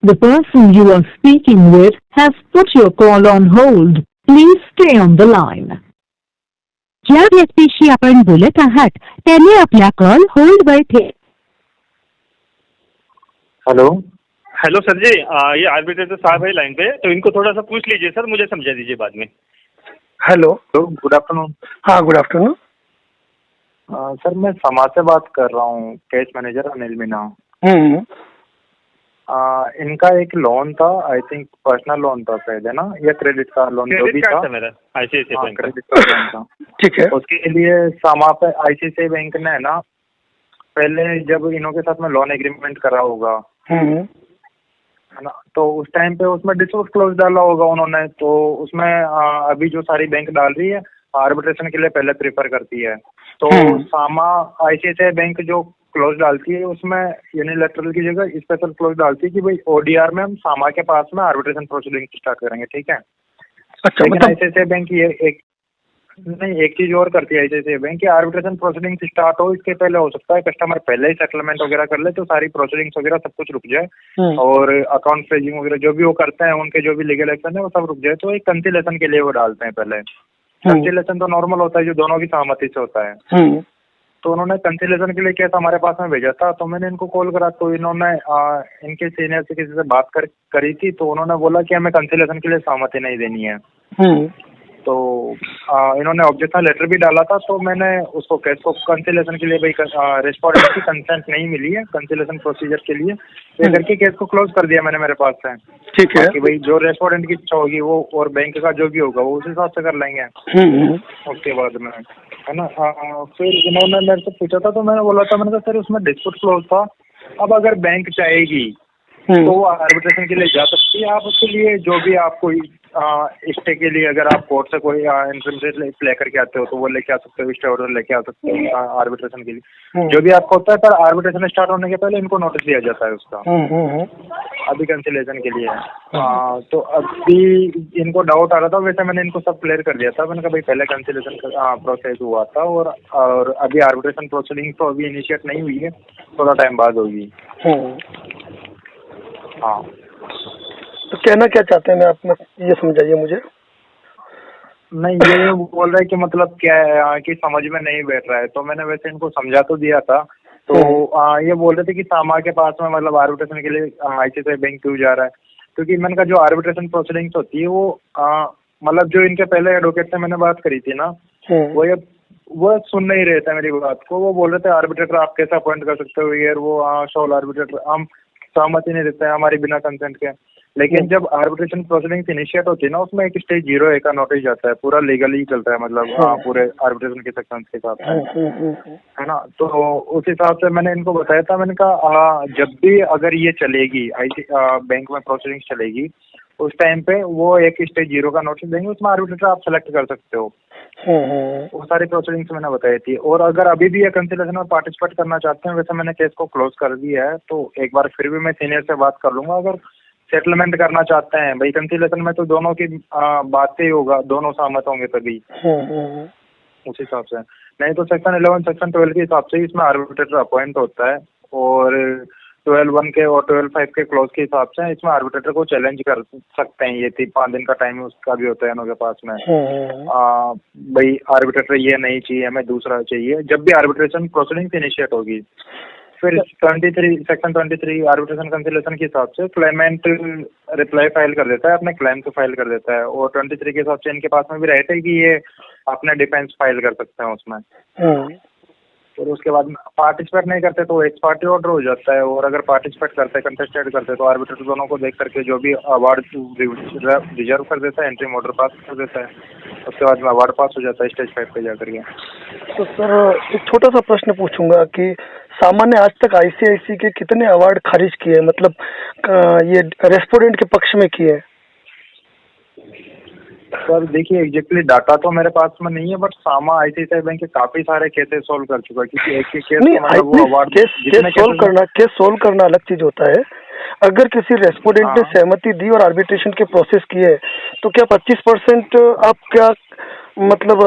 The person you are speaking with has put your call on hold. Please stay on the line. ज्या व्यक्तीशी आपण बोलत आहात त्यांनी आपला कॉल होल्डवर ठेवला. हेलो हेलो सर जी, ये आर्बिट्रेटर साहब है लाइन पे, तो इनको थोड़ा सा पूछ लीजिए सर, मुझे समझा दीजिए बाद में। Hello good afternoon. हाँ, गुड आफ्टरनून। सर मैं समाज से बात कर रहा हूँ, कैश मैनेजर अनिल मीना। इनका एक लोन था, आई थिंक पर्सनल लोन था शायद, है ना, या क्रेडिट कार्ड लोन जो भी था मेरा ICICI bank credit card loan था। ठीक है। उसके लिए समा पे आईसीआईसीआई बैंक ने, है ना, पहले जब इन्हों के साथ में लोन एग्रीमेंट करा होगा, है ना, तो उस टाइम पे उसमें डिस्प्यूट क्लोज डाला होगा उन्होंने। तो उसमें अभी जो सारी बैंक डाल रही है आर्बिट्रेशन के लिए पहले प्रेफर करती है। तो सामा आईसीआईसीआई बैंक जो क्लोज डालती है उसमें यूनिलैटरल की जगह स्पेशल क्लोज डालती है कि भाई ओडीआर में हम सामा के पास में आर्बिट्रेशन प्रोसीडिंग स्टार्ट करेंगे, ठीक है। अच्छा, लेकिन आईसीआईसीआई बैंक ये एक चीज और करती है आईसीआईसीआई बैंक, कि आर्बिट्रेशन प्रोसीडिंग स्टार्ट हो इसके पहले हो सकता है कस्टमर पहले ही सेटलमेंट वगैरह कर ले, तो सारी प्रोसीडिंग्स वगैरह सब कुछ रुक जाए और अकाउंट फ्रीजिंग वगैरह जो भी वो करते हैं उनके जो भी लीगल एक्शन है वो सब रुक जाए। तो एक कंसिलेशन के लिए वो डालते हैं पहले। कंसिलेशन तो नॉर्मल होता है जो दोनों की सहमति से होता है। तो उन्होंने कंसिलेशन के लिए केस हमारे पास में भेजा था, तो मैंने इनको कॉल करा, तो इन्होंने इनके सीनियर से किसी से बात करी थी, तो उन्होंने बोला कि हमें कंसिलेशन के लिए सहमति नहीं देनी है। तो इन्होंने ऑब्जेक्शन लेटर भी डाला था, तो मैंने उसको केस को कंसिलेशन के लिए भाई रेस्पोंडेंट की कंसेंट नहीं मिली है कंसिलेशन प्रोसीजर के लिए, ये करके केस को क्लोज कर दिया मैंने मेरे पास से। ठीक है कि भाई जो रेस्पोंडेंट की इच्छा होगी वो और बैंक का जो भी होगा वो उस हिसाब से कर लेंगे उसके बाद में, है ना। फिर इन्होंने मेरे से पूछा था, तो मैंने बोला था, मैंने कहा सर उसमें डिस्प्यूट क्लोज था, अब अगर बैंक चाहेगी तो वो आर्बिट्रेशन के लिए जा सकती है। आप उसके लिए जो भी आपको स्टे के लिए अगर आप कोर्ट से कोई इंटरमीडिएट लेकर के आते हो तो वो लेके आ सकते हो, स्टे ऑर्डर लेके आ सकते हो आर्बिट्रेशन के लिए जो भी आपको होता है। पर आर्बिट्रेशन स्टार्ट होने के पहले इनको नोटिस दिया जाता है उसका, अभी कंसिलेशन के लिए। तो अभी इनको डाउट आ रहा था, वैसे मैंने इनको सब क्लियर कर दिया था। मैंने कहा भाई पहले कंसिलेशन का प्रोसेस हुआ था और अभी आर्बिट्रेशन प्रोसीडिंग तो अभी इनिशिएट नहीं हुई है, थोड़ा टाइम बाद होगी। हाँ, तो कहना क्या चाहते हैं, मैं ये समझाइए मुझे। नहीं, ये बोल रहा है कि मतलब क्या है कि समझ में नहीं बैठ रहा है, तो मैंने वैसे इनको समझा तो दिया था। तो ये बोल रहे थे कि सामा के पास में मतलब आर्बिट्रेशन के लिए आईसीआईसीआई बैंक क्यों जा रहा है, क्योंकि मैंने कहा जो आर्बिट्रेशन प्रोसीडिंग्स होती है वो मतलब जो इनके पहले एडवोकेट से मैंने बात करी थी ना, वो सुन नहीं रहे थे मेरी बात को। वो बोल रहे थे आर्बिट्रेटर आप कैसे अपॉइंट कर सकते हो, ये वो शोल आर्बिट्रेटर हम सहमति नहीं देते हैं हमारी बिना कंसेंट के। लेकिन जब आर्बिट्रेशन प्रोसीडिंग इनिशिएट होती है ना, उसमें एक स्टेज 0A का नोटिस जाता है, पूरा लीगली चलता है, मतलब पूरे आर्बिट्रेशन के सेक्शंस के साथ है ना। तो उस हिसाब से मैंने इनको बताया था, मैंने कहा जब भी अगर ये चलेगी बैंक में प्रोसीडिंग चलेगी उस टाइम पे वो एक स्टेज 0 का नोटिस देंगे, उसमें आर्बिट्रेटर आप सेलेक्ट कर सकते हो। वो सारी प्रोसीडिंग्स मैंने बताई थी। और अगर अभी भी ये कंसिलेशन में पार्टिसिपेट करना चाहते हैं, वैसे मैंने केस को क्लोज कर दिया है, तो एक बार फिर भी मैं सीनियर से बात कर लूंगा। अगर सेटलमेंट करना चाहते हैं भाई कंसिलेशन में, तो दोनों की बात से ही होगा, दोनों सहमत होंगे तभी उस हिसाब से। नहीं तो सेक्शन 11 सेक्शन 12 के हिसाब से इसमें आर्बिट्रेटर अपॉइंट होता है, और 12(1) के और 12(5) के क्लॉज के हिसाब से इसमें आर्बिट्रेटर को चैलेंज कर सकते हैं। ये 5 दिन का टाइम उसका भी होता है इनके पास में, भाई आर्बिट्रेटर ये नहीं चाहिए, हमें दूसरा चाहिए। जब भी आर्बिट्रेशन प्रोसीडिंग इनिशिएट होगी, फिर 23 सेक्शन 23 आर्बिट्रेशन कंसिलेशन के हिसाब से क्लेमेंट रिप्लाई फाइल कर देता है, अपने क्लेम को फाइल कर देता है, और 23 के हिसाब से इनके पास में भी रहता है कि ये अपने डिफेंस फाइल कर सकते हैं उसमें। और उसके बाद पार्टिसिपेट नहीं करते तो एक्स पार्टी ऑर्डर हो जाता है, और अगर पार्टिसिपेट करते कंटेस्टेड करते तो आर्बिट्रेटर दोनों को देख करके जो भी अवार्ड रिजर्व कर देता है, एंट्री ऑर्डर पास कर देता है, उसके बाद में अवार्ड पास हो जाता है स्टेज 5 पे जाकर के। तो सर एक छोटा सा प्रश्न पूछूंगा कि सामान्य आज तक आईसीआईसीआई के कितने अवार्ड खारिज किए, मतलब ये रेस्पोंडेंट के पक्ष में किए? सर देखिए एग्जैक्टली डाटा तो मेरे पास में नहीं है, बट सामा आईसीआईसीआई बैंक के काफी सारे केसेस सोल्व कर चुका है, क्योंकि एक ही केस मतलब वो अवार्ड केस सोल्व करना अलग चीज होता है। अगर किसी रेस्पोंडेंट ने सहमति दी और आर्बिट्रेशन के प्रोसेस किए, तो क्या 25% आप क्या मतलब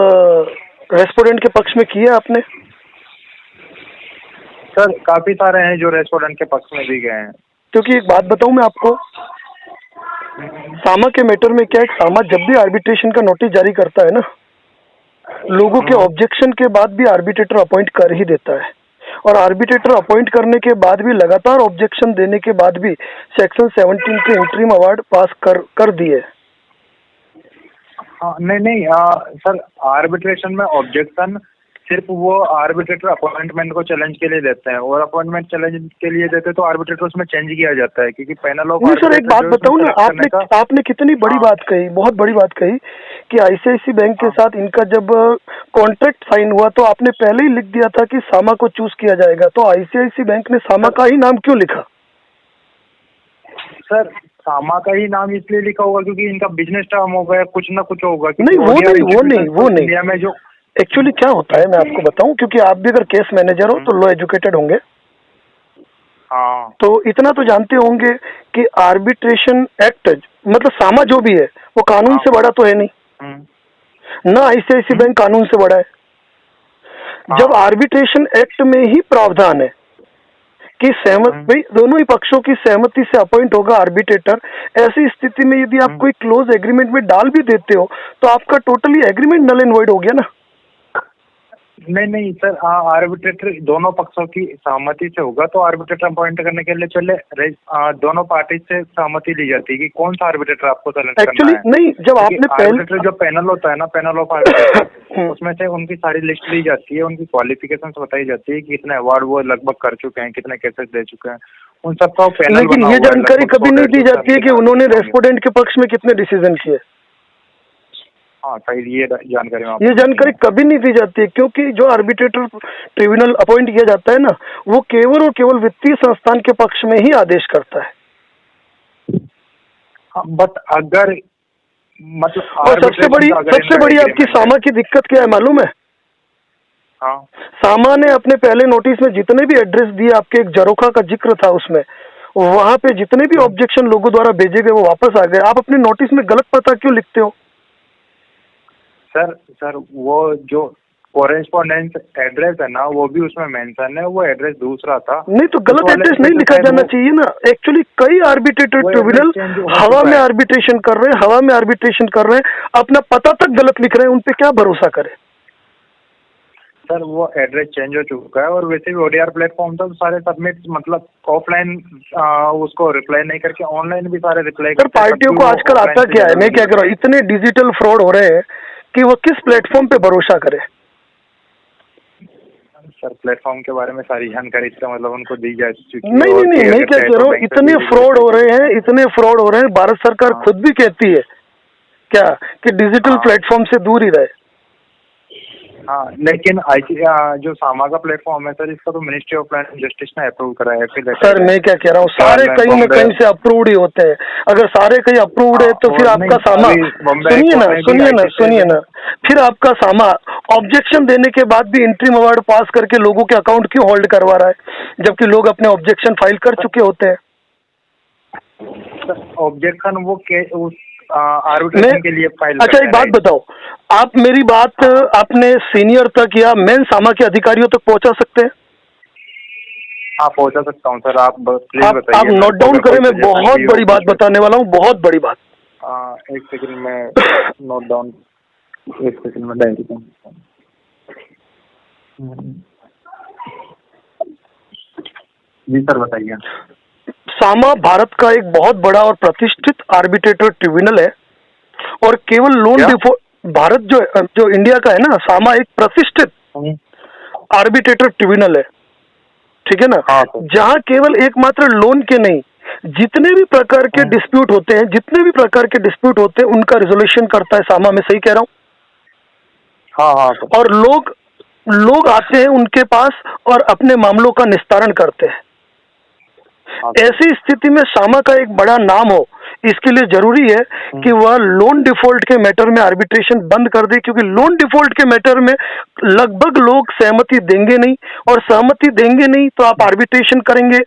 रेस्पोंडेंट के पक्ष में किए आपने? सर काफी सारे हैं जो रेस्पोंडेंट के पक्ष में भी गए हैं। क्योंकि एक बात बताऊं मैं आपको, सामा के मैटर में क्या है, सामा जब भी आर्बिट्रेशन का नोटिस जारी करता है ना, लोगों के ऑब्जेक्शन के बाद भी आर्बिट्रेटर अपॉइंट कर ही देता है। और आर्बिट्रेटर अपॉइंट करने के बाद भी लगातार ऑब्जेक्शन देने के बाद भी सेक्शन 17 के इंटरिम अवार्ड पास कर दिए। हाँ, नहीं सर, आर्बिट्रेशन में ऑब्जेक्शन सिर्फ वो आर्बिट्रेटर अपॉइंटमेंट को चैलेंज के लिए देते हैं, और अपॉइंटमेंट चैलेंज के लिए देते तो आर्बिट्रेटर उसमें चेंज किया जाता है, क्योंकि पैनल ऑफ। नहीं सर, एक बात बताऊं ना, आपने कितनी बड़ी बात कही, बहुत बड़ी बात कही कि आईसीआईसी बैंक के साथ इनका जब कॉन्ट्रैक्ट साइन हुआ तो आपने पहले ही लिख दिया था कि सामा को चूज किया जाएगा, तो आईसीआईसी बैंक ने सामा का ही नाम क्यों लिखा? सर, सामा का ही नाम इसलिए लिखा होगा क्योंकि इनका बिजनेस टर्म होगा, कुछ ना कुछ होगा। नहीं, वो नहीं इंडिया में जो एक्चुअली क्या होता है मैं आपको बताऊं, क्योंकि आप भी अगर केस मैनेजर हो तो लो एजुकेटेड होंगे। हाँ, तो इतना तो जानते होंगे कि आर्बिट्रेशन एक्ट मतलब सामा जो भी है वो कानून से बड़ा तो है नहीं, ना आईसीआईसी बैंक कानून से बड़ा है। जब आर्बिट्रेशन एक्ट में ही प्रावधान है कि सहमत भाई दोनों ही पक्षों की सहमति से अपॉइंट होगा आर्बिट्रेटर, ऐसी स्थिति में यदि आप कोई क्लोज एग्रीमेंट में डाल भी देते हो तो आपका totally agreement null and void हो गया ना। नहीं सर, आर्बिट्रेटर दोनों पक्षों की सहमति से होगा, तो आर्बिट्रेटर अपॉइंट करने के लिए पहले दोनों पार्टी से सहमति ली जाती है कि कौन सा आर्बिट्रेटर आपको सेलेक्ट करना है। नहीं, जब आपने आर्बिट्रेटर जो पैनल होता है ना, पैनल ऑफ आर्बिट्रेटर, उसमें से उनकी सारी लिस्ट ली जाती है, उनकी क्वालिफिकेशन बताई जाती है कि कितने अवार्ड वो लगभग कर चुके हैं, कितने केसेस दे चुके हैं, उन सबका पैनल। लेकिन ये जानकारी कभी नहीं दी जाती है कि उन्होंने रेस्पोंडेंट के पक्ष में कितने डिसीजन किए। हाँ सही, ये जानकारी कभी नहीं दी जाती है, क्योंकि जो आर्बिट्रेटर ट्रिब्यूनल अपॉइंट किया जाता है ना, वो केवल और केवल वित्तीय संस्थान के पक्ष में ही आदेश करता है। हाँ, बट अगर मतलब और सबसे बड़ी आपकी सामा की दिक्कत क्या है मालूम है? हाँ, सामा ने अपने पहले नोटिस में जितने भी एड्रेस दिए, आपके एक जरोखा का जिक्र था उसमें, वहां पे जितने भी ऑब्जेक्शन लोगों द्वारा भेजे गए वो वापस आ गए। आप अपने नोटिस में गलत पता क्यों लिखते हो? सर वो जो कोरेस्पोंडेंस एड्रेस है ना, वो भी उसमें मेंशन है, वो एड्रेस दूसरा था। नहीं तो गलत एड्रेस नहीं लिखा जाना चाहिए ना। एक्चुअली कई आर्बिट्रेटर ट्रिब्यूनल हवा में आर्बिट्रेशन कर रहे हैं, अपना पता तक गलत लिख रहे हैं, उन पे क्या भरोसा करें? सर वो एड्रेस चेंज हो चुका है, और वैसे भी ओडीआर प्लेटफॉर्म था तो सारे सबमिट मतलब ऑफलाइन उसको रिप्लाई नहीं करके ऑनलाइन भी सारे रिप्लाई। सर पार्टियों को आजकल आता क्या है, मैं क्या कह रहा हूँ, इतने डिजिटल फ्रॉड हो रहे हैं कि वो किस प्लेटफॉर्म पे भरोसा करे? सर प्लेटफॉर्म के बारे में सारी जानकारी इसका मतलब उनको दी जा चुकी है। नहीं, मैं क्या कह रहा हूँ, इतने फ्रॉड हो रहे हैं, भारत सरकार खुद भी कहती है क्या कि डिजिटल प्लेटफॉर्म से दूर ही रहे। हाँ, लेकिन जो सामा का प्लेटफॉर्म है सर, इसका तो मिनिस्ट्री ऑफ लैंड जस्टिस ने अप्रूव करा है। सर मैं क्या कह रहा हूँ, सारे कहीं न कहीं से अप्रूव्ड ही होते हैं। अगर सारे कहीं अप्रूव्ड है तो फिर आपका सामा, सुनिए ना, फिर आपका सामा ऑब्जेक्शन देने के बाद भी इंटरिम अवार्ड पास करके लोगों के अकाउंट क्यों होल्ड करवा रहा है, जबकि लोग अपने ऑब्जेक्शन फाइल कर चुके होते हैं? ऑब्जेक्शन वो आर्बिट्रेशन के लिए फाइल। अच्छा एक बात बताओ, आप मेरी बात अपने सीनियर तक या मेन सामा के अधिकारियों तक पहुंचा सकते हैं? हाँ पहुंचा सकता हूँ सर, आप प्लीज बताइए। आप नोट डाउन करें, मैं बहुत बड़ी बात बताने वाला हूँ, बहुत बड़ी बात। एक सेकंड में नोट डाउन, एक सेकंड में डायरी करता हूँ। जी सर बताइए। सामा भारत का एक बहुत बड़ा और प्रतिष्ठित आर्बिट्रेटर ट्रिब्यूनल है, और केवल लोन डिफॉल्ट, भारत जो इंडिया का है ना, सामा एक प्रतिष्ठित आर्बिट्रेटर ट्रिब्यूनल है, ठीक है ना? जहां केवल एकमात्र लोन के नहीं, जितने भी प्रकार के डिस्प्यूट होते हैं, उनका रिजोल्यूशन करता है सामा। मैं सही कह रहा हूँ? हाँ। और लोग आते हैं उनके पास और अपने मामलों का निस्तारण करते हैं। ऐसी स्थिति में सामा का एक बड़ा नाम हो, इसके लिए जरूरी है कि वह लोन डिफॉल्ट के मैटर में आर्बिट्रेशन बंद कर दे, क्योंकि लोन डिफॉल्ट के मैटर में लगभग लोग सहमति देंगे नहीं, और सहमति देंगे नहीं तो आप आर्बिट्रेशन करेंगे,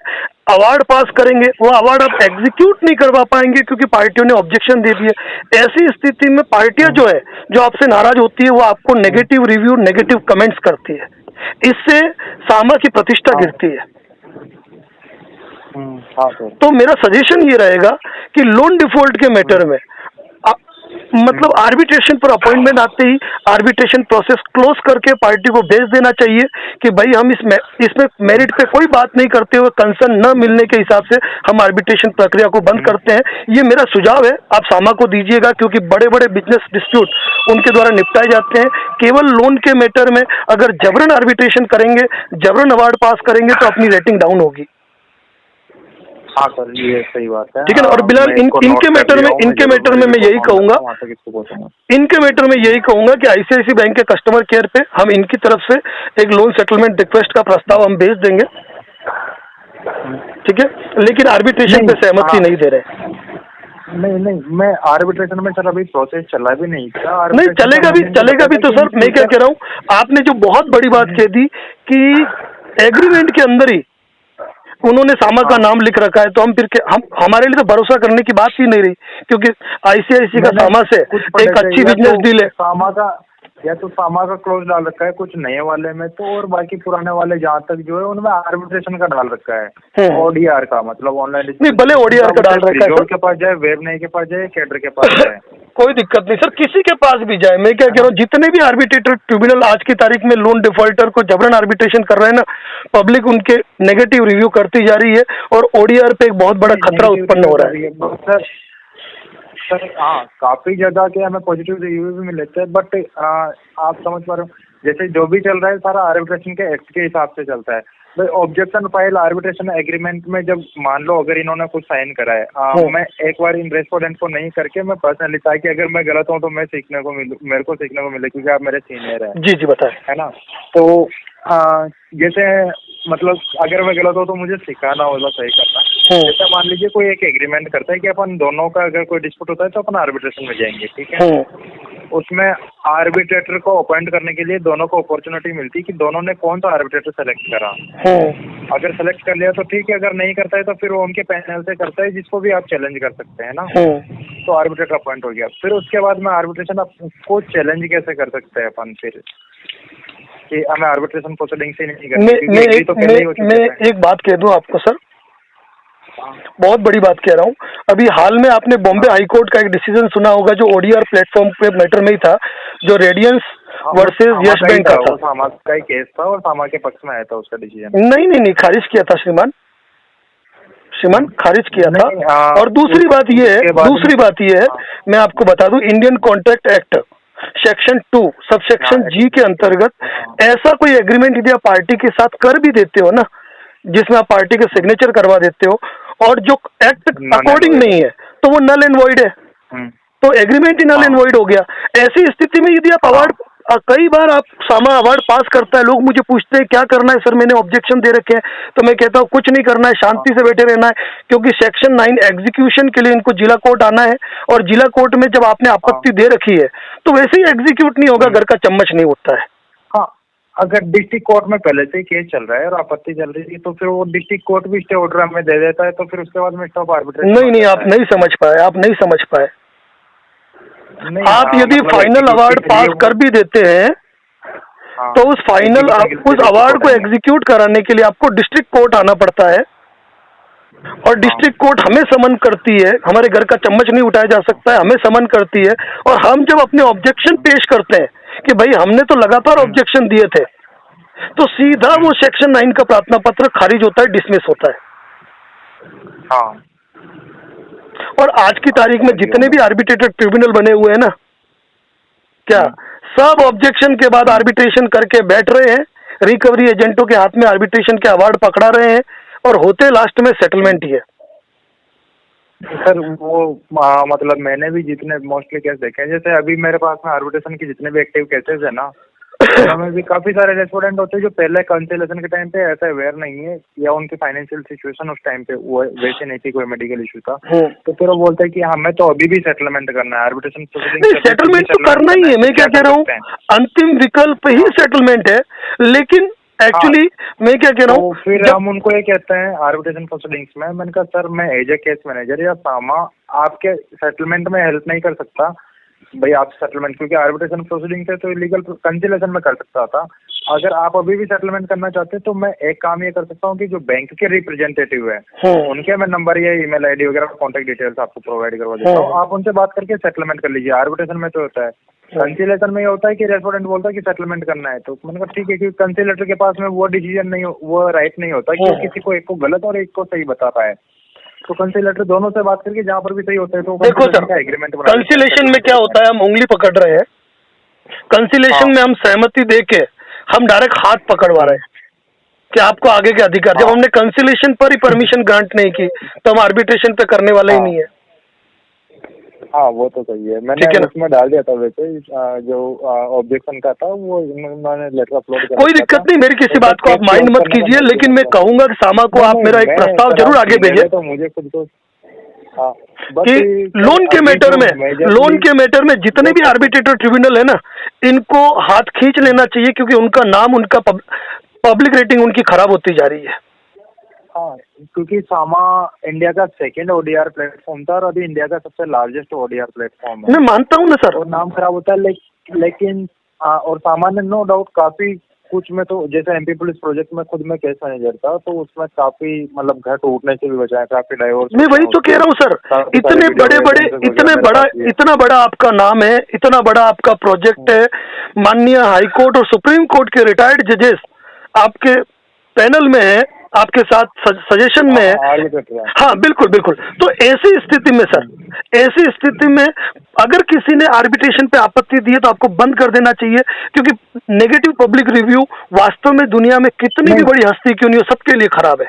अवार्ड पास करेंगे, वो अवार्ड आप एग्जीक्यूट नहीं करवा पाएंगे क्योंकि पार्टियों ने ऑब्जेक्शन दे दिए। ऐसी स्थिति में पार्टियां जो आपसे नाराज होती है, वो आपको नेगेटिव रिव्यू, नेगेटिव कमेंट्स करती है, इससे सामा की प्रतिष्ठा गिरती है। हाँ सर। तो मेरा सजेशन ये रहेगा कि लोन डिफॉल्ट के मैटर में मतलब आर्बिट्रेशन पर अपॉइंटमेंट आते ही आर्बिट्रेशन प्रोसेस क्लोज करके पार्टी को भेज देना चाहिए कि भाई हम इसमें मेरिट पे कोई बात नहीं करते हुए कंसर्न न मिलने के हिसाब से हम आर्बिट्रेशन प्रक्रिया को बंद करते हैं। ये मेरा सुझाव है, आप सामा को दीजिएगा, क्योंकि बड़े बड़े बिजनेस डिस्प्यूट उनके द्वारा निपटाए जाते हैं। केवल लोन के मैटर में अगर जबरन आर्बिट्रेशन करेंगे, जबरन अवार्ड पास करेंगे तो अपनी रेटिंग डाउन होगी। हाँ सर, ये सही बात है। ठीक है ना। और बिलाल इनके मैटर में मैं यही कहूंगा, इनके मैटर में यही कहूंगा कि आईसीआईसी बैंक के कस्टमर केयर पे हम इनकी तरफ से एक लोन सेटलमेंट रिक्वेस्ट का प्रस्ताव हम भेज देंगे, ठीक है, लेकिन आर्बिट्रेशन पे सहमति नहीं दे रहे। नहीं, मैं आर्बिट्रेशन में सर अभी प्रोसेस चला भी नहीं था। नहीं चलेगा भी तो सर मैं क्या कह रहा हूँ, आपने जो बहुत बड़ी बात कह दी कि एग्रीमेंट के अंदर ही उन्होंने सामा का नाम लिख रखा है, तो हम हमारे लिए तो भरोसा करने की बात ही नहीं रही, क्योंकि आईसीआईसी का सामा से एक अच्छी बिजनेस डील है। सामा का या तो सामा का क्लोज डाल रखा है कुछ नए वाले में तो, और बाकी पुराने वाले जहाँ तक जो है उनमें आर्बिट्रेशन का डाल रखा है, ओडीआर का, मतलब ऑनलाइन नहीं, भले ओडीआर का डाल रखा है, के पास जाए, वेब नहीं के पास जाए, कैडर के पास जाए, कोई दिक्कत नहीं सर, किसी के पास भी जाए। मैं क्या कह रहा हूँ, जितने भी आर्बिट्रेटर ट्रिब्यूनल आज की तारीख में लोन डिफॉल्टर को जबरन आर्बिट्रेशन कर रहे हैं ना, पब्लिक उनके नेगेटिव रिव्यू करती जा रही है और ओडीआर पे एक बहुत बड़ा खतरा उत्पन्न हो रहा है। सर हाँ, काफी ज्यादा के हमें पॉजिटिव रिव्यू भी मिले थे, बट आप समझ पा रहे हो, जैसे जो भी चल रहा है सारा आर्बिट्रेशन के एक्ट के हिसाब से चलता है। भाई ऑब्जेक्शन फाइल आर्बिट्रेशन एग्रीमेंट में जब मान लो अगर इन्होंने कुछ साइन करा है, मैं एक बार इन रेस्पोंडेंट को नहीं करके मैं पर्सनली, ताकि अगर मैं गलत हूँ तो मैं सीखने को मिलूँ, मेरे को सीखने को मिले, क्योंकि आप मेरे सीनियर हैं। जी बताए, है ना। तो जैसे मतलब अगर मैं गलत हूँ तो मुझे सिखाना होगा सही करना। जैसे मान लीजिए कोई एक एग्रीमेंट करता है कि अपन दोनों का अगर कोई डिस्प्यूट होता है तो अपन आर्बिट्रेशन में जाएंगे, ठीक है। उसमें आर्बिट्रेटर को अपॉइंट करने के लिए दोनों को अपॉर्चुनिटी मिलती है कि दोनों ने कौन सा आर्बिट्रेटर सेलेक्ट करा। अगर सेलेक्ट कर लिया तो ठीक है, अगर नहीं करता है तो फिर वो उनके पैनल से करता है, जिसको भी आप चैलेंज कर सकते हैं ना। तो आर्बिट्रेटर अपॉइंट हो गया, फिर उसके बाद में आर्बिट्रेशन को चैलेंज कैसे कर सकते हैं अपन, फिर कि हमें आर्बिट्रेशन प्रोसीडिंग से नहीं करनी। मैं एक बात कह दूं आपको सर, बहुत बड़ी बात कह रहा हूँ। अभी हाल में आपने बॉम्बे हाई कोर्ट का एक डिसीजन सुना होगा जो ओडीआर प्लेटफॉर्म पे मैटर में ही था, जो रेडियंस वर्सेस यस बैंक का था। सामा का ही केस था और सामा के पक्ष में आया था उसका डिसीजन। नहीं खारिज किया था श्रीमान खारिज किया था। और दूसरी बात ये है, मैं आपको बता दूं, Indian contract act section 2 subsection G के अंतर्गत ऐसा कोई एग्रीमेंट यदि आप पार्टी के साथ कर भी देते हो ना, जिसमें आप पार्टी के सिग्नेचर करवा देते हो और जो एक्ट अकॉर्डिंग नहीं है, तो वो नल एंड वॉइड है। तो एग्रीमेंट ही नल एंड वॉइड हो गया। ऐसी स्थिति में यदि आप अवार्ड, कई बार आप सामा अवार्ड पास करता है, लोग मुझे पूछते हैं क्या करना है सर, मैंने ऑब्जेक्शन दे रखे हैं, तो मैं कहता हूँ कुछ नहीं करना है, शांति से बैठे रहना है, क्योंकि सेक्शन 9 एग्जीक्यूशन के लिए इनको जिला कोर्ट आना है, और जिला कोर्ट में जब आपने आपत्ति दे रखी है तो वैसे ही एग्जीक्यूट नहीं होगा, घर का चम्मच नहीं उठता है। हाँ, अगर डिस्ट्रिक्ट कोर्ट में पहले से ही केस चल रहा है और आपत्ति चल रही थी तो फिर वो डिस्ट्रिक्ट कोर्ट भी स्टे ऑर्डर हमें दे देता है, तो फिर उसके बाद में स्टॉप आर्बिट्रेशन। नहीं आप नहीं समझ पाए। आप यदि फाइनल अवार्ड पास कर भी देते हैं तो उस अवार्ड को एग्जीक्यूट कराने के लिए आपको डिस्ट्रिक्ट कोर्ट आना पड़ता है, और डिस्ट्रिक्ट कोर्ट हमें समन करती है, हमारे घर का चम्मच नहीं उठाया जा सकता है, हमें समन करती है, और हम जब अपने ऑब्जेक्शन पेश करते हैं कि भाई हमने तो लगातार ऑब्जेक्शन दिए थे, तो सीधा वो सेक्शन 9 का प्रार्थना पत्र खारिज होता है, डिसमिस होता है। और आज की तारीख में जितने भी आर्बिट्रेटर ट्रिब्यूनल बने हुए हैं ना, क्या सब ऑब्जेक्शन के बाद आर्बिट्रेशन करके बैठ रहे हैं, रिकवरी एजेंटों के हाथ में आर्बिट्रेशन के अवार्ड पकड़ा रहे हैं, और होते लास्ट में सेटलमेंट ही है। सर वो मतलब मैंने भी जितने मोस्टली केस देखे हैं, जैसे अभी मेरे पास में आर्बिट्रेशन की जितने भी एक्टिव केसेस है ना, हमें भी काफी सारे रेस्पोंडेंट होते हैं जो पहले कंसिलेशन के टाइम पे ऐसा अवेयर नहीं है, या उनकी फाइनेंशियल सिचुएशन उस टाइम पे वो वैसे नहीं थी, कोई मेडिकल इशू था, तो फिर वो बोलते हैं कि हमें तो अभी भी सेटलमेंट करना है। आर्बिट्रेशन सेटलमेंट तो करना ही है, मैं क्या कह रहा हूँ, अंतिम विकल्प ही सेटलमेंट है, लेकिन एक्चुअली मैं क्या कह रहा हूँ, फिर हम उनको ये कहते हैं आर्बिट्रेशन प्रोसीडिंग्स में, मैंने कहा सर मैं एज ए केस मैनेजर या सामा आपके सेटलमेंट में हेल्प नहीं कर सकता भाई, आप सेटलमेंट, क्योंकि आर्बिट्रेशन प्रोसीडिंग से तो लीगल कंसिलेशन में कर सकता था, अगर आप अभी भी सेटलमेंट करना चाहते हैं तो मैं एक काम ये कर सकता हूँ कि जो बैंक के रिप्रेजेंटेटिव है उनके मैं नंबर या ईमेल आईडी वगैरह कॉन्टेक्ट डिटेल्स आपको प्रोवाइड करवा देता हूँ, आप उनसे बात करके सेटलमेंट कर लीजिए। आर्बिट्रेशन में तो होता है, कंसिलेशन में ये होता है कि रेस्पोंडेंट बोलता है कि सेटलमेंट करना है, तो मैंने कहा ठीक है, क्योंकि कंसिलेटर के पास में वो डिसीजन नहीं, वो राइट नहीं होता कि किसी को एक को गलत और एक को सही बता पाए। तो कंसिलेटर दोनों से बात करके जहाँ पर भी सही होता है तो देखो सर, एग्रीमेंट कंसिलेशन में क्या होता है, हम उंगली पकड़ रहे हैं, कंसिलेशन में हम सहमति देके हम डायरेक्ट हाथ पकड़वा रहे हैं कि आपको आगे के अधिकार। जब हमने कंसिलेशन पर ही परमिशन ग्रांट नहीं की तो हम आर्बिट्रेशन पे करने वाले ही नहीं है। हाँ वो तो सही है, मैंने उसमें डाल दिया था वैसे जो ऑब्जेक्शन का था वो उन्होंने लेटर अपलोड कर। कोई दिक्कत नहीं, मेरी किसी बात को आप माइंड मत कीजिए, लेकिन मैं कहूंगा कि सामा को आप मेरा एक प्रस्ताव जरूर आगे भेजिए। तो मुझे खुद को कि लोन के मैटर में जितने भी आर्बिट्रेटर ट्रिब्यूनल है ना, इनको हाथ खींच लेना चाहिए, क्योंकि उनका नाम, उनका पब्लिक रेटिंग उनकी खराब होती जा रही है। हाँ, क्योंकि सामा इंडिया का सेकंड ओडीआर प्लेटफॉर्म था और अभी इंडिया का सबसे लार्जेस्ट ओडीआर प्लेटफॉर्म है। मैं मानता हूँ ना सर, और नाम खराब होता है, लेकिन और सामा ने नो डाउट काफी कुछ में, तो जैसे एमपी पुलिस प्रोजेक्ट में खुद में केस मैनेजर था, तो उसमें काफी मतलब घर टूटने से भी बचाया, काफी डाइवोर्स। मैं वही तो कह रहा हूँ सर, इतना बड़ा आपका नाम है, इतना बड़ा आपका प्रोजेक्ट है, माननीय हाई कोर्ट और सुप्रीम कोर्ट के रिटायर्ड जजेस आपके पैनल में है, आपके साथ सजेशन में है। हाँ बिल्कुल बिल्कुल। तो ऐसी स्थिति में सर, ऐसी स्थिति में अगर किसी ने आर्बिट्रेशन पे आपत्ति दी है तो आपको बंद कर देना चाहिए, क्योंकि नेगेटिव पब्लिक रिव्यू वास्तव में दुनिया में कितनी भी बड़ी हस्ती क्यों नहीं हो, सबके लिए खराब है।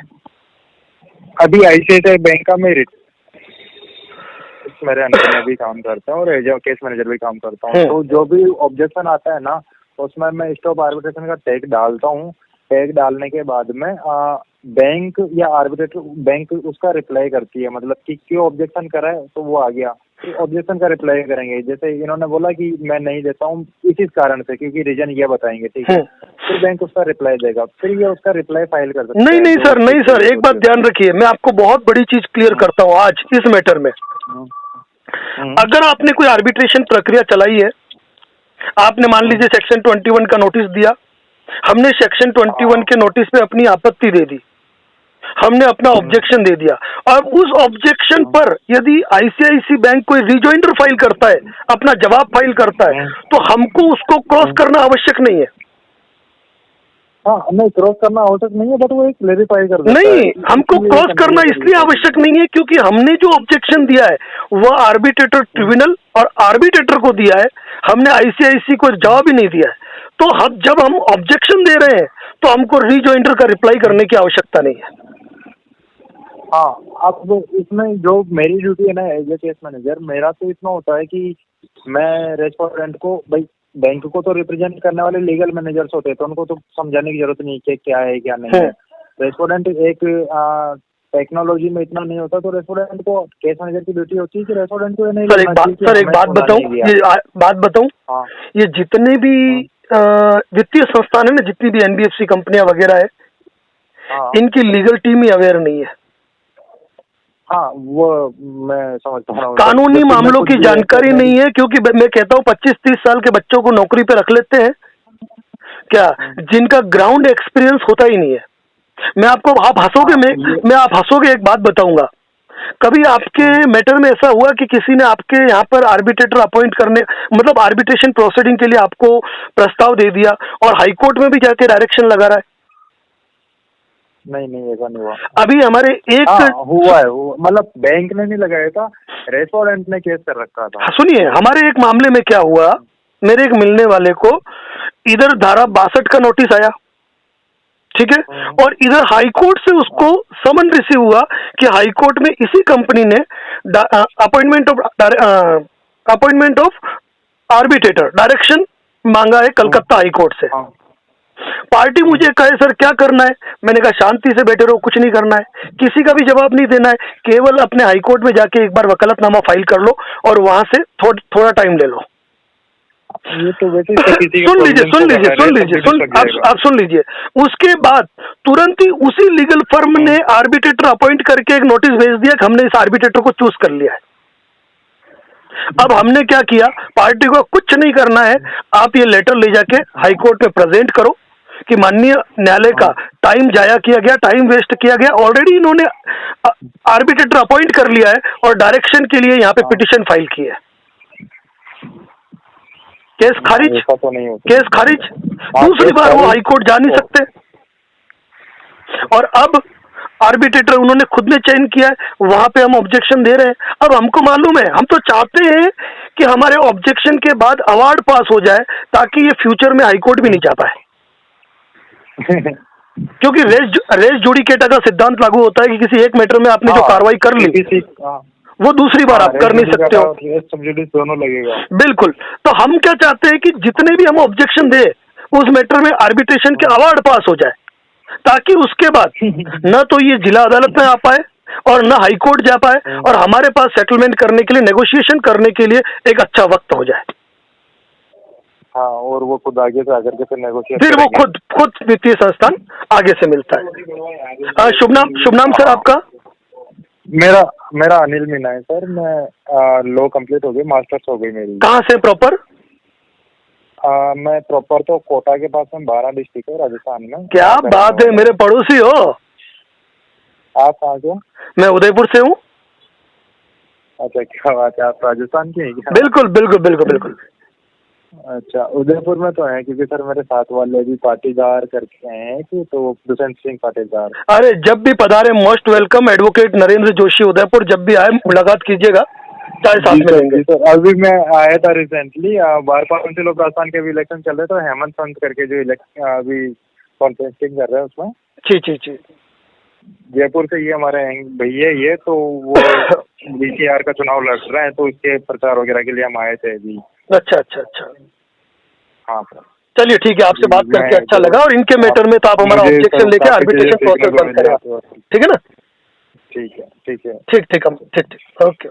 अभी आईसीआईसीआई बैंक का मेरे अंडर में भी काम करता हूँ और केस मैनेजर भी काम करता हूँ, तो जो भी ऑब्जेक्शन आता है ना उसमें मैं स्टॉप आर्बिट्रेशन का टैग डालता हूँ। टैग डालने के बाद में बैंक या आर्बिट्रेटर बैंक उसका रिप्लाई करती है, मतलब कि क्यों ऑब्जेक्शन करा है, तो वो आ गया ऑब्जेक्शन का रिप्लाई करेंगे। जैसे इन्होंने बोला कि मैं नहीं देता हूँ इसी कारण से, क्योंकि रीजन ये बताएंगे, ठीक है, फिर बैंक उसका रिप्लाई देगा, फिर ये उसका रिप्लाई फाइल कर सकता है। नहीं सर, एक बात ध्यान रखिए, मैं आपको बहुत बड़ी चीज क्लियर करता हूँ आज इस मैटर में। अगर आपने कोई आर्बिट्रेशन प्रक्रिया चलाई है, आपने मान लीजिए सेक्शन 21 का नोटिस दिया, हमने सेक्शन 21 के नोटिस पे अपनी आपत्ति दे दी, हमने अपना ऑब्जेक्शन दे दिया, और उस ऑब्जेक्शन पर यदि आईसीआईसी बैंक कोई रिजॉइंडर फाइल करता है, अपना जवाब फाइल करता है, तो हमको उसको क्रॉस करना आवश्यक नहीं है। हाँ, नहीं क्रॉस करना आवश्यक नहीं है, बट वो एक क्लेरिफाई कर देता है। नहीं, हमको क्रॉस करना इसलिए आवश्यक नहीं है क्योंकि हमने जो ऑब्जेक्शन दिया है वह आर्बिट्रेटर ट्रिब्यूनल और आर्बिट्रेटर को दिया है, हमने आईसीआईसी को जवाब ही नहीं दिया है। तो जब हम ऑब्जेक्शन दे रहे हैं तो हमको रिजॉइंडर का रिप्लाई करने की आवश्यकता नहीं है। हाँ, अब इसमें जो मेरी ड्यूटी है ना एज ए केस मैनेजर, मेरा तो इतना होता है कि मैं रेस्पोंडेंट को, भाई बैंक को तो रिप्रेजेंट करने वाले लीगल मैनेजर्स होते हैं, तो उनको तो समझाने की जरूरत नहीं कि क्या है क्या नहीं है। रेस्पोंडेंट एक टेक्नोलॉजी में इतना नहीं होता, तो रेस्पोंडेंट को केस मैनेजर की ड्यूटी होती है कि रेस्पोंडेंट को नहीं। एक बात बताऊं, ये जितने भी वित्तीय संस्थान है ना, जितनी भी एनबीएफसी कंपनियां वगैरह है, इनकी लीगल टीम ही अवेयर नहीं है। हाँ, वो मैं समझता हूँ, कानूनी मामलों की जानकारी नहीं है, क्योंकि मैं कहता हूँ 25-30 साल के बच्चों को नौकरी पे रख लेते हैं क्या, जिनका ग्राउंड एक्सपीरियंस होता ही नहीं है। आप हंसोगे, एक बात बताऊंगा, कभी आपके मैटर में ऐसा हुआ कि किसी ने आपके यहाँ पर आर्बिट्रेटर अपॉइंट करने, मतलब आर्बिट्रेशन प्रोसीडिंग के लिए आपको प्रस्ताव दे दिया और हाईकोर्ट में भी जाके डायरेक्शन लगा रहा है? नहीं, ऐसा नहीं हुआ। अभी हमारे हुआ है, मतलब बैंक ने नहीं लगाया था, रेस्पोंडेंट ने केस कर रखा था। सुनिए, हमारे एक मामले में क्या हुआ, मेरे एक मिलने वाले को इधर धारा 62 का नोटिस आया, ठीक है, और इधर हाईकोर्ट से उसको समन रिसीव हुआ कि हाईकोर्ट में इसी कंपनी ने अपॉइंटमेंट ऑफ आर्बिट्रेटर डायरेक्शन मांगा है कलकत्ता हाईकोर्ट से। पार्टी मुझे कहे सर क्या करना है, मैंने कहा शांति से बैठे रहो, कुछ नहीं करना है, किसी का भी जवाब नहीं देना है, केवल अपने हाईकोर्ट में जाके एक बार वकालतनामा फाइल कर लो और वहां से थोड़ा टाइम ले लो। ये तो वैसे सुन लीजिए, उसके बाद तुरंत ही उसी लीगल फर्म ने आर्बिट्रेटर अपॉइंट करके एक नोटिस भेज दिया कि हमने इस आर्बिट्रेटर को चूज कर लिया है। अब हमने क्या किया, पार्टी को कुछ नहीं करना है, आप ये लेटर ले जाके हाईकोर्ट में प्रेजेंट करो, कि माननीय न्यायालय का टाइम जाया किया गया, टाइम वेस्ट किया गया। ऑलरेडी इन्होंने आर्बिट्रेटर अपॉइंट कर लिया है और डायरेक्शन के लिए यहाँ पे पिटिशन फाइल की है। केस खारिज, ऐसा तो नहीं होता। केस खारिज। दूसरी बार वो हाईकोर्ट जा नहीं सकते। और अब आर्बिट्रेटर उन्होंने खुद ने चयन किया है, वहां पे हम ऑब्जेक्शन दे रहे हैं। अब हमको मालूम है, हम तो चाहते हैं कि हमारे ऑब्जेक्शन के बाद अवार्ड पास हो जाए ताकि ये फ्यूचर में हाईकोर्ट भी नहीं जा पाए। क्योंकि रेस जुडिकेटा का सिद्धांत लागू होता है कि किसी एक मैटर में आपने जो कार्रवाई कर ली वो दूसरी बार आप कर नहीं सकते हो। दोनों लगेगा। बिल्कुल। तो हम क्या चाहते हैं कि जितने भी हम ऑब्जेक्शन दे उस मैटर में आर्बिट्रेशन के अवार्ड पास हो जाए, ताकि उसके बाद न तो ये जिला अदालत में आ पाए और न हाईकोर्ट जा पाए और हमारे पास सेटलमेंट करने के लिए, नेगोशिएशन करने के लिए एक अच्छा वक्त हो जाए। हाँ, और वो खुद आगे से आकर के फिर नेगोशिएट, फिर वो खुद वित्तीय संस्थान आगे से मिलता है। शुभ नाम सर आपका? मेरा अनिल मीना है सर। मैं लॉ कंप्लीट हो गई, मास्टर्स हो गई मेरी। कहाँ से प्रॉपर? मैं प्रॉपर तो कोटा के पास में 12 डिस्ट्रिक्ट है राजस्थान में। क्या बात है, मेरे पड़ोसी हो। आप कहाँ से? मैं उदयपुर से हूँ। अच्छा, क्या बात है, आप राजस्थान के हैं क्या? बिल्कुल बिल्कुल बिल्कुल बिल्कुल। अच्छा, उदयपुर में तो है, क्योंकि सर मेरे साथ वाले भी पाटीदार करके हैं कि तो दुष्यंत सिंह पाटीदार। अरे जब भी पधारे most welcome. Advocate Narendra Joshi Udaipur, जब भी आए मुलाकात कीजिएगा, चाय साथ में लेंगे। सर अभी मैं आया था recently, bar council of Rajasthan के भी इलेक्शन चल रहे थे, हेमंत संत करके जो अभी कॉन्टेस्टिंग कर रहे हैं उसमें। जी। जयपुर से ये हमारे भैया ये तो वो बीसीआर का चुनाव लड़ रहे हैं, तो इसके प्रचार वगैरह के लिए हम आए थे अभी। अच्छा। हाँ सर, चलिए ठीक है, आपसे बात करके अच्छा लगा। और इनके मैटर में तो आप हमारा ऑब्जेक्शन लेके आर्बिट्रेशन प्रोसेस बंद करें, ठीक है ना? ठीक है। ठीक। ओके।